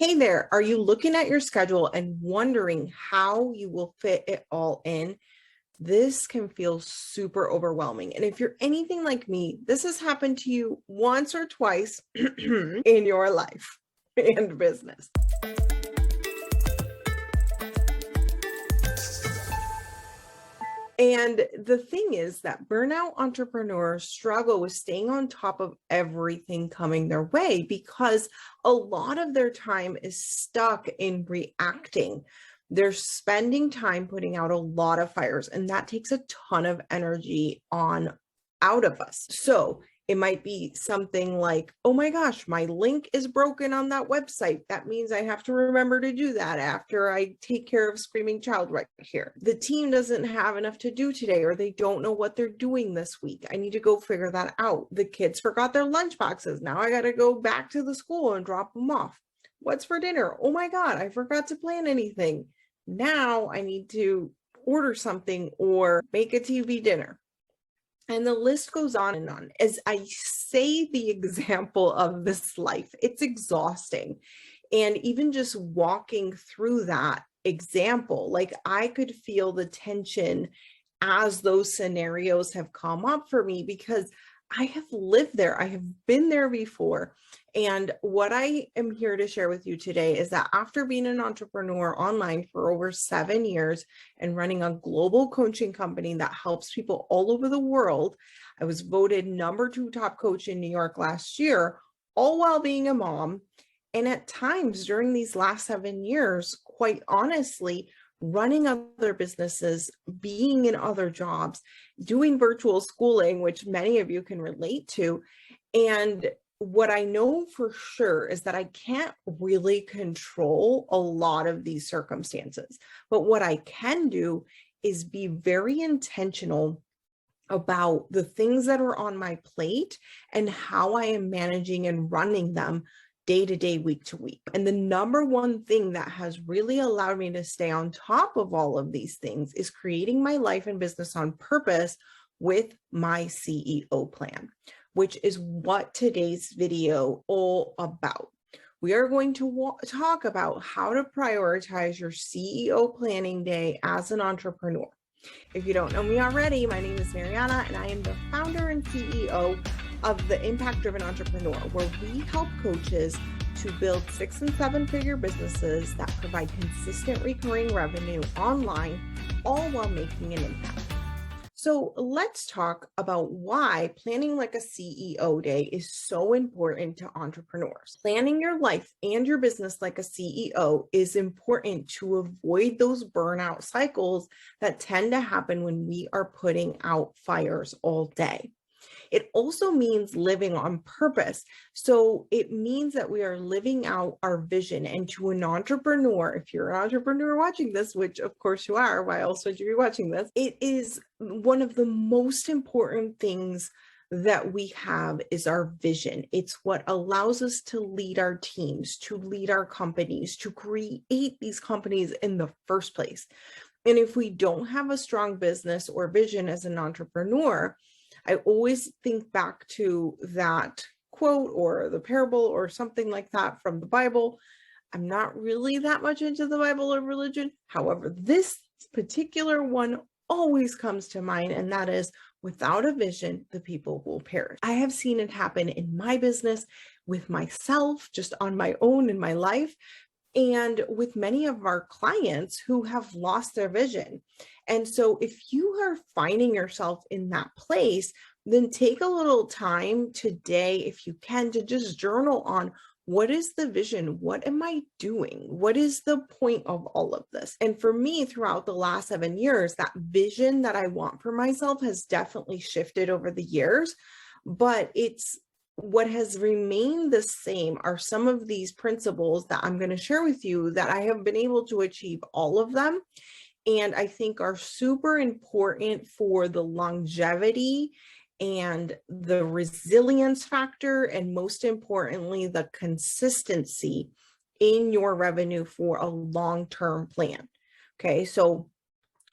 Hey there, are you looking at your schedule and wondering how you will fit it all in? This can feel super overwhelming. And if you're anything like me, this has happened to you once or twice in your life and business. And the thing is that burnout entrepreneurs struggle with staying on top of everything coming their way because a lot of their time is stuck in reacting. They're spending time putting out a lot of fires, and that takes a ton of energy on out of us. So it might be something like, oh my gosh, my link is broken on that website. That means I have to remember to do that after I take care of screaming child right here. The team doesn't have enough to do today, or they don't know what they're doing this week. I need to go figure that out. The kids forgot their lunch boxes. Now I got to go back to the school and drop them off. What's for dinner? Oh my God, I forgot to plan anything. Now I need to order something or make a TV dinner. And the list goes on and on. As I say the example of this life, it's exhausting. And even just walking through that example, like I could feel the tension as those scenarios have come up for me because I have lived there. I have been there before. And what I am here to share with you today is that after being an entrepreneur online for over 7 years and running a global coaching company that helps people all over the world, I was voted #2 top coach in New York last year, all while being a mom. And at times during these last 7 years, quite honestly, running other businesses, being in other jobs, doing virtual schooling, which many of you can relate to. And what I know for sure is that I can't really control a lot of these circumstances. But what I can do is be very intentional about the things that are on my plate and how I am managing and running them day to day, week to week. And the number one thing that has really allowed me to stay on top of all of these things is creating my life and business on purpose with my CEO plan, which is what today's video all about. We are going to talk about how to prioritize your CEO planning day as an entrepreneur. If you don't know me already, my name is Mariana, and I am the founder and CEO of the Impact Driven Entrepreneur, where we help coaches to build 6- and 7-figure businesses that provide consistent recurring revenue online, all while making an impact. So let's talk about why planning like a CEO day is so important to entrepreneurs. Planning your life and your business like a CEO is important to avoid those burnout cycles that tend to happen when we are putting out fires all day. It also means living on purpose. So it means that we are living out our vision. And to an entrepreneur, if you're an entrepreneur watching this, which of course you are, why else would you be watching this? It is one of the most important things that we have is our vision. It's what allows us to lead our teams, to lead our companies, to create these companies in the first place. And if we don't have a strong business or vision as an entrepreneur, I always think back to that quote or the parable or something like that from the Bible. I'm not really that much into the Bible or religion. However, this particular one always comes to mind, and that is, without a vision, the people will perish. I have seen it happen in my business, with myself, just on my own in my life, and with many of our clients who have lost their vision. And so if you are finding yourself in that place, then take a little time today, if you can, to just journal on what is the vision? What am I doing? What is the point of all of this? And for me, throughout the last 7 years, that vision that I want for myself has definitely shifted over the years, but it's what has remained the same are some of these principles that I'm going to share with you that I have been able to achieve all of them. And I think are super important for the longevity and the resilience factor, and most importantly, the consistency in your revenue for a long-term plan. Okay, so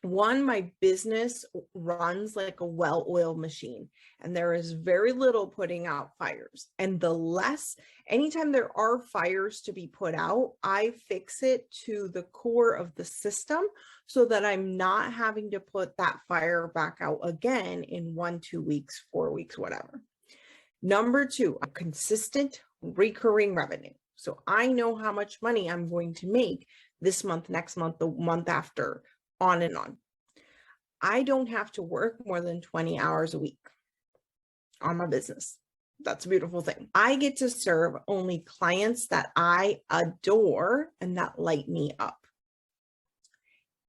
One, my business runs like a well-oiled machine, and there is very little putting out fires. And anytime there are fires to be put out, I fix it to the core of the system so that I'm not having to put that fire back out again in 1, 2 weeks, 4 weeks, whatever. Number two, a consistent recurring revenue. So I know how much money I'm going to make this month, next month, the month after, on and on. I don't have to work more than 20 hours a week on my business. That's a beautiful thing. I get to serve only clients that I adore and that light me up.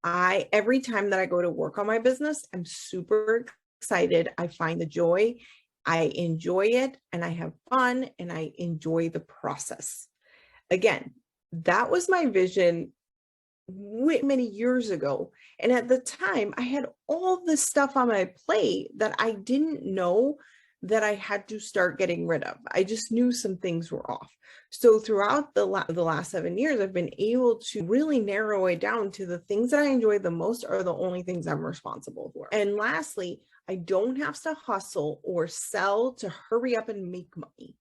Every time that I go to work on my business, I'm super excited. I find the joy, I enjoy it, and I have fun, and I enjoy the process. Again, that was my vision many years ago. And at the time, I had all this stuff on my plate that I didn't know that I had to start getting rid of. I just knew some things were off. So throughout the last 7 years, I've been able to really narrow it down to the things that I enjoy the most are the only things I'm responsible for. And lastly, I don't have to hustle or sell to hurry up and make money.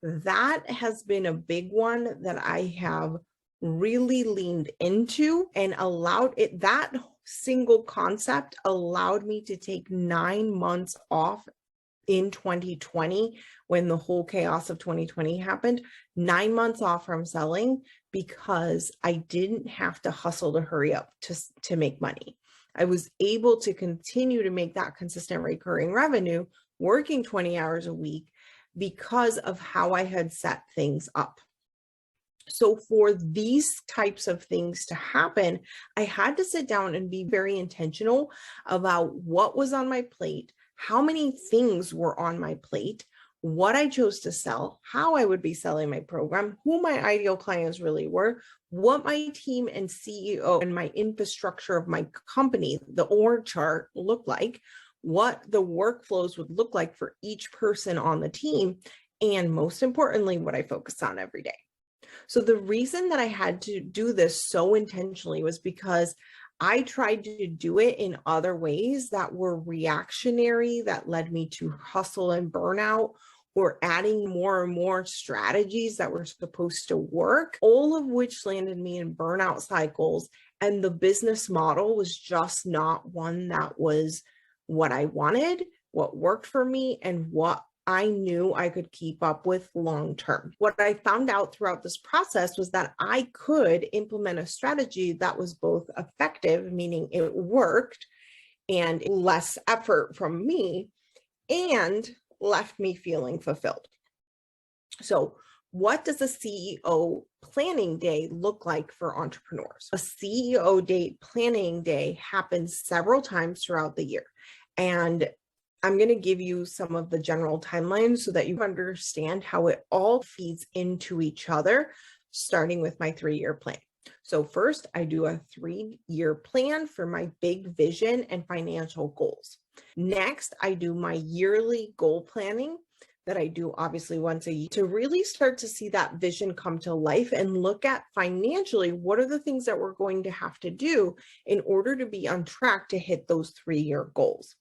That has been a big one that I have really leaned into and allowed it. That single concept allowed me to take 9 months off in 2020 when the whole chaos of 2020 happened. 9 months off from selling because I didn't have to hustle to hurry up to make money. I was able to continue to make that consistent recurring revenue working 20 hours a week because of how I had set things up. So for these types of things to happen, I had to sit down and be very intentional about what was on my plate, how many things were on my plate, what I chose to sell, how I would be selling my program, who my ideal clients really were, what my team and CEO and my infrastructure of my company, the org chart looked like, what the workflows would look like for each person on the team, and most importantly, what I focus on every day. So the reason that I had to do this so intentionally was because I tried to do it in other ways that were reactionary, that led me to hustle and burnout, or adding more and more strategies that were supposed to work, all of which landed me in burnout cycles. And the business model was just not one that was what I wanted, what worked for me, and what I knew I could keep up with long term. What I found out throughout this process was that I could implement a strategy that was both effective, meaning it worked, and less effort from me, and left me feeling fulfilled. So what does a CEO planning day look like for entrepreneurs? A CEO day planning day happens several times throughout the year. And I'm going to give you some of the general timelines so that you understand how it all feeds into each other, starting with my 3-year plan. So first, I do a 3-year plan for my big vision and financial goals. Next, I do my yearly goal planning that I do obviously once a year to really start to see that vision come to life and look at financially, what are the things that we're going to have to do in order to be on track to hit those 3-year goals.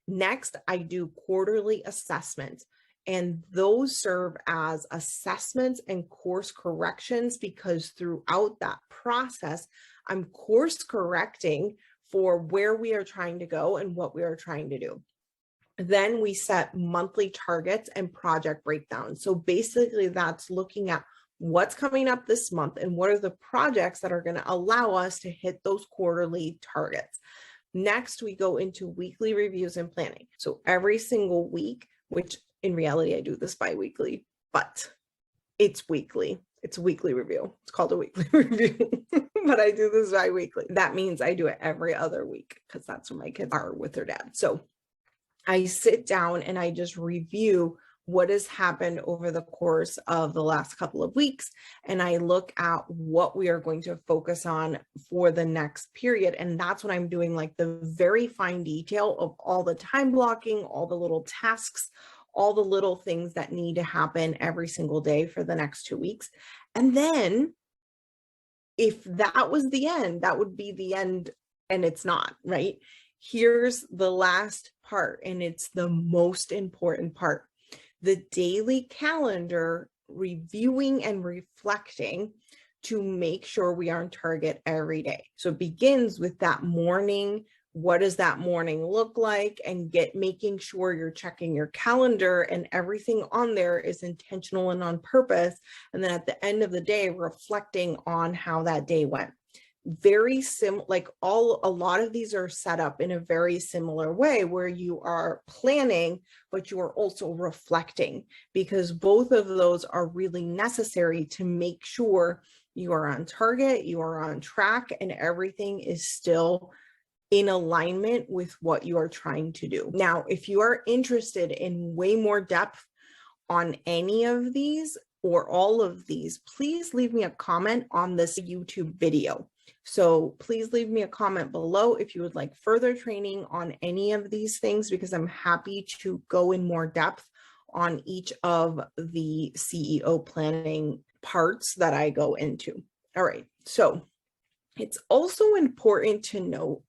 Next, I do quarterly assessments, and those serve as assessments and course corrections because throughout that process, I'm course correcting for where we are trying to go and what we are trying to do. Then we set monthly targets and project breakdowns. So basically that's looking at what's coming up this month and what are the projects that are going to allow us to hit those quarterly targets. Next, we go into weekly reviews and planning. So every single week, which in reality, I do this bi-weekly, but it's weekly. It's a weekly review. It's called a weekly review, but I do this bi-weekly. That means I do it every other week because that's when my kids are with their dad. So I sit down and I just review what has happened over the course of the last couple of weeks. And I look at what we are going to focus on for the next period. And that's when I'm doing like the very fine detail of all the time blocking, all the little tasks, all the little things that need to happen every single day for the next 2 weeks. And then if that was the end, that would be the end and it's not, right? Here's the last part, and it's the most important part. The daily calendar, reviewing and reflecting to make sure we are on target every day. So it begins with that morning. What does that morning look like? And making sure you're checking your calendar and everything on there is intentional and on purpose. And then at the end of the day, reflecting on how that day went. Very similar, like a lot of these are set up in a very similar way where you are planning, but you are also reflecting, because both of those are really necessary to make sure you are on target, you are on track, and everything is still in alignment with what you are trying to do. Now, if you are interested in way more depth on any of these or all of these, please leave me a comment on this YouTube video. So please leave me a comment below if you would like further training on any of these things, because I'm happy to go in more depth on each of the CEO planning parts that I go into. All right, so it's also important to note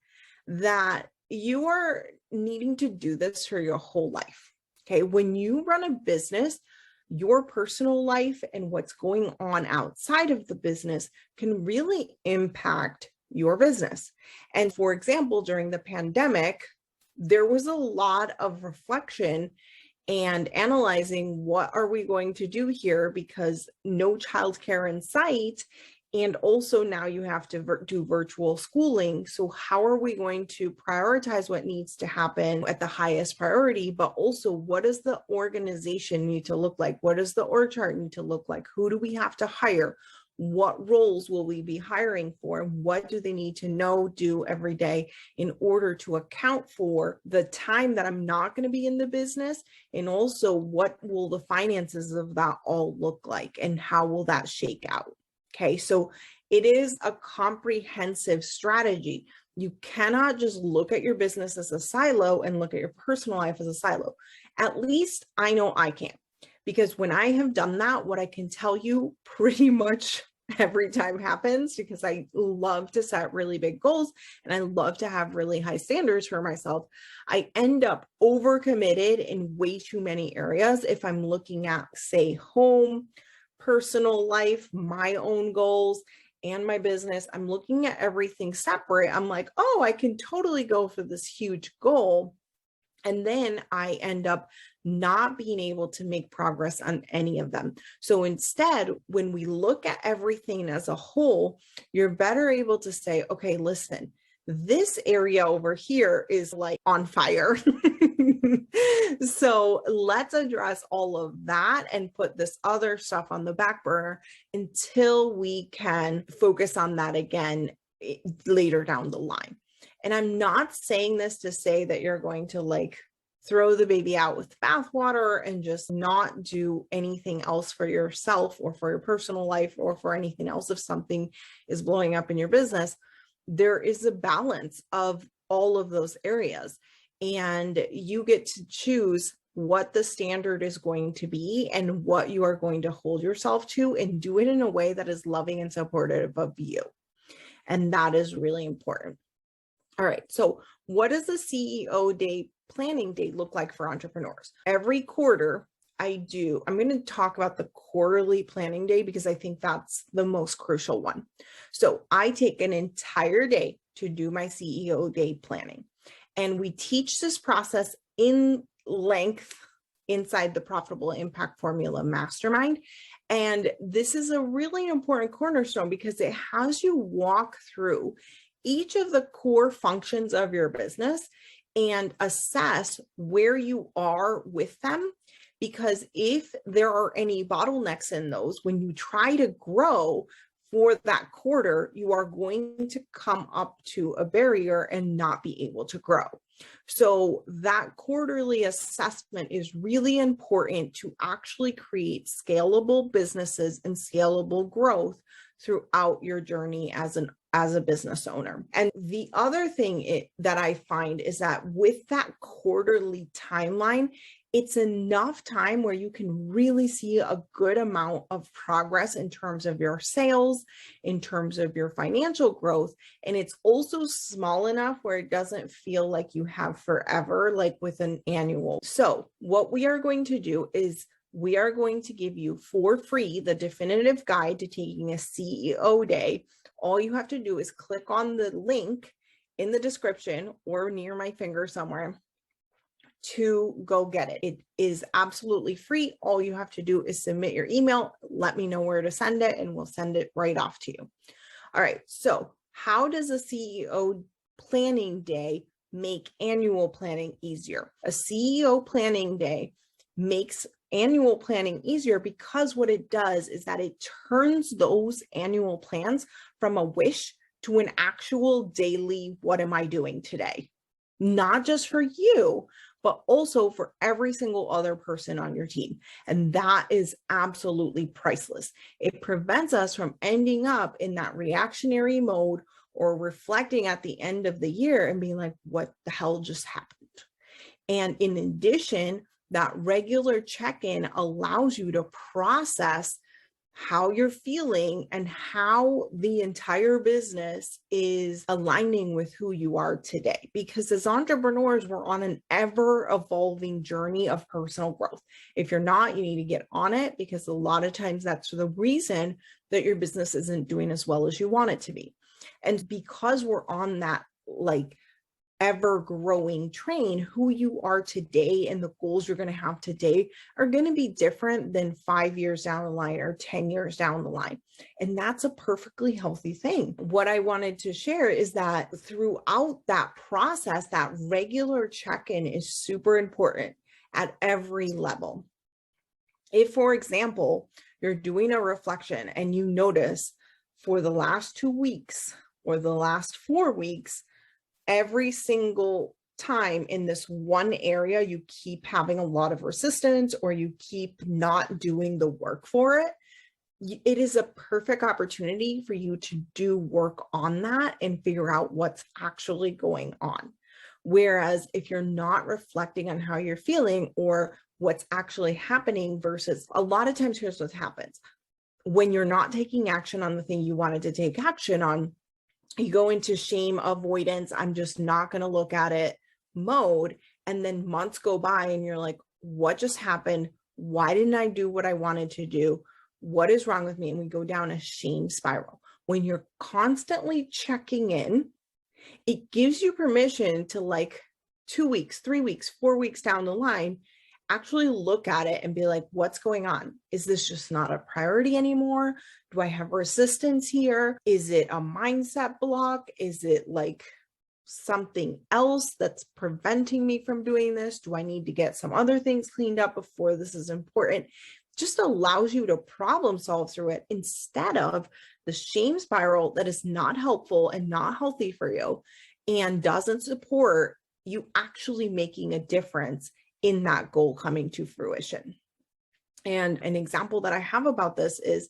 that you are needing to do this for your whole life. Okay, when you run a business, your personal life and what's going on outside of the business can really impact your business. And for example, during the pandemic, there was a lot of reflection and analyzing, what are we going to do here, because no childcare in sight. And also now you have to do virtual schooling. So how are we going to prioritize what needs to happen at the highest priority? But also, what does the organization need to look like? What does the org chart need to look like? Who do we have to hire? What roles will we be hiring for? What do they need to know, do every day in order to account for the time that I'm not going to be in the business? And also, what will the finances of that all look like? And how will that shake out? Okay, so it is a comprehensive strategy. You cannot just look at your business as a silo and look at your personal life as a silo. At least I know I can, because when I have done that, what I can tell you pretty much every time happens, because I love to set really big goals and I love to have really high standards for myself, I end up overcommitted in way too many areas. If I'm looking at, say, home, personal life, my own goals, and my business, I'm looking at everything separate. I'm like, oh, I can totally go for this huge goal. And then I end up not being able to make progress on any of them. So instead, when we look at everything as a whole, you're better able to say, okay, listen, this area over here is like on fire. So let's address all of that and put this other stuff on the back burner until we can focus on that again later down the line. And I'm not saying this to say that you're going to like throw the baby out with bathwater and just not do anything else for yourself or for your personal life or for anything else if something is blowing up in your business. There is a balance of all of those areas, and you get to choose what the standard is going to be and what you are going to hold yourself to, and do it in a way that is loving and supportive of you. And that is really important. All right, so what does the CEO day planning day look like for entrepreneurs? Every quarter, I'm going to talk about the quarterly planning day because I think that's the most crucial one. So I take an entire day to do my CEO day planning. And we teach this process in length inside the Profitable Impact Formula Mastermind. And this is a really important cornerstone because it has you walk through each of the core functions of your business and assess where you are with them. Because if there are any bottlenecks in those, when you try to grow for that quarter, you are going to come up to a barrier and not be able to grow. So that quarterly assessment is really important to actually create scalable businesses and scalable growth throughout your journey as a business owner. And the other thing that I find is that with that quarterly timeline, it's enough time where you can really see a good amount of progress in terms of your sales, in terms of your financial growth. And it's also small enough where it doesn't feel like you have forever, like with an annual. So what we are going to do is we are going to give you for free the definitive guide to taking a CEO day. All you have to do is click on the link in the description or near my finger somewhere to go get it. It is absolutely free. All you have to do is submit your email, let me know where to send it, and we'll send it right off to you. All right, so how does a CEO planning day make annual planning easier? A CEO planning day makes annual planning easier because what it does is that it turns those annual plans from a wish to an actual daily, what am I doing today? Not just for you, but also for every single other person on your team. And that is absolutely priceless. It prevents us from ending up in that reactionary mode or reflecting at the end of the year and being like, what the hell just happened? And in addition, that regular check-in allows you to process how you're feeling and how the entire business is aligning with who you are today. Because as entrepreneurs, we're on an ever evolving journey of personal growth. If you're not, you need to get on it, because a lot of times that's the reason that your business isn't doing as well as you want it to be. And because we're on that like ever growing train, who you are today and the goals you're going to have today are going to be different than 5 years down the line or 10 years down the line. And that's a perfectly healthy thing. What I wanted to share is that throughout that process, that regular check-in is super important at every level. If, for example, you're doing a reflection and you notice for the last 2 weeks or the last 4 weeks, every single time in this one area, you keep having a lot of resistance or you keep not doing the work for it, it is a perfect opportunity for you to do work on that and figure out what's actually going on. Whereas if you're not reflecting on how you're feeling or what's actually happening, versus a lot of times, here's what happens. When you're not taking action on the thing you wanted to take action on, you go into shame avoidance, I'm just not going to look at it mode. And then months go by and you're like, what just happened? Why didn't I do what I wanted to do? What is wrong with me? And we go down a shame spiral. When you're constantly checking in, it gives you permission to, like, 2 weeks, 3 weeks, 4 weeks down the line, actually look at it and be like, what's going on? Is this just not a priority anymore? Do I have resistance here? Is it a mindset block? Is it like something else that's preventing me from doing this? Do I need to get some other things cleaned up before this is important? Just allows you to problem solve through it instead of the shame spiral that is not helpful and not healthy for you and doesn't support you actually making a difference in that goal coming to fruition. And an example that I have about this is,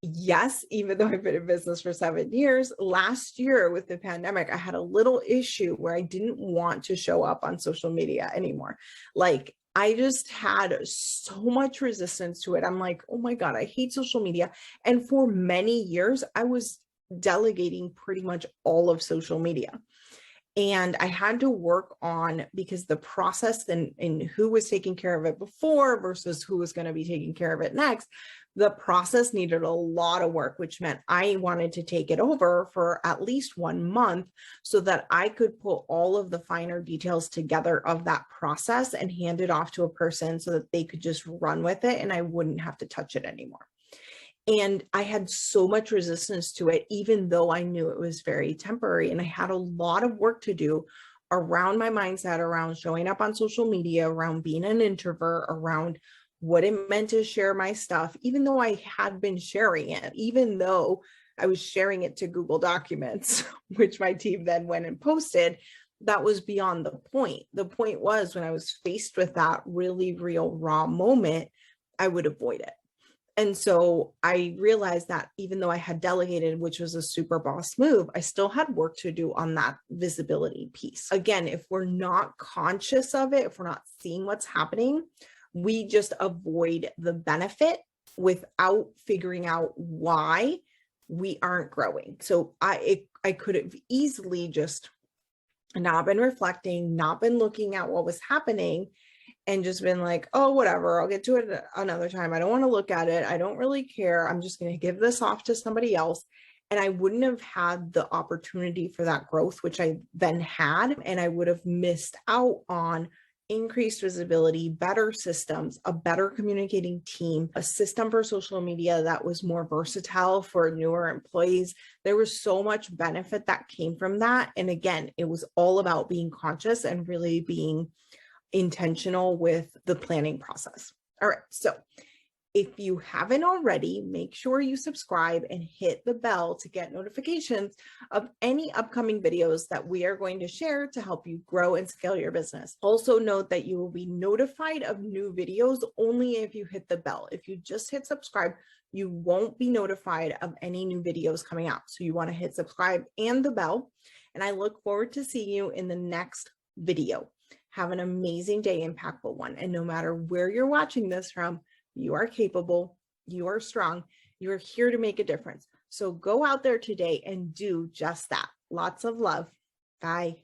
yes, even though I've been in business for 7 years, last year with the pandemic, I had a little issue where I didn't want to show up on social media anymore. Like, I just had so much resistance to it. I'm like, oh my God, I hate social media. And for many years, I was delegating pretty much all of social media. And I had to work on, because the process and who was taking care of it before versus who was going to be taking care of it next, the process needed a lot of work, which meant I wanted to take it over for at least 1 month so that I could put all of the finer details together of that process and hand it off to a person so that they could just run with it and I wouldn't have to touch it anymore. And I had so much resistance to it, even though I knew it was very temporary. And I had a lot of work to do around my mindset, around showing up on social media, around being an introvert, around what it meant to share my stuff, even though I had been sharing it, even though I was sharing it to Google Documents, which my team then went and posted. That was beyond the point. The point was, when I was faced with that really real raw moment, I would avoid it. And so I realized that even though I had delegated, which was a super boss move, I still had work to do on that visibility piece. Again, if we're not conscious of it, if we're not seeing what's happening, we just avoid the benefit without figuring out why we aren't growing. So I could have easily just not been reflecting, not been looking at what was happening, and just been like, oh, whatever, I'll get to it another time. I don't want to look at it. I don't really care. I'm just going to give this off to somebody else. And I wouldn't have had the opportunity for that growth, which I then had. And I would have missed out on increased visibility, better systems, a better communicating team, a system for social media that was more versatile for newer employees. There was so much benefit that came from that. And again, it was all about being conscious and really being intentional with the planning process. All right. So if you haven't already, make sure you subscribe and hit the bell to get notifications of any upcoming videos that we are going to share to help you grow and scale your business. Also note that you will be notified of new videos only if you hit the bell. If you just hit subscribe, you won't be notified of any new videos coming out. So you want to hit subscribe and the bell. And I look forward to seeing you in the next video. Have an amazing day, impactful one. And no matter where you're watching this from, you are capable, you are strong, you are here to make a difference. So go out there today and do just that. Lots of love. Bye.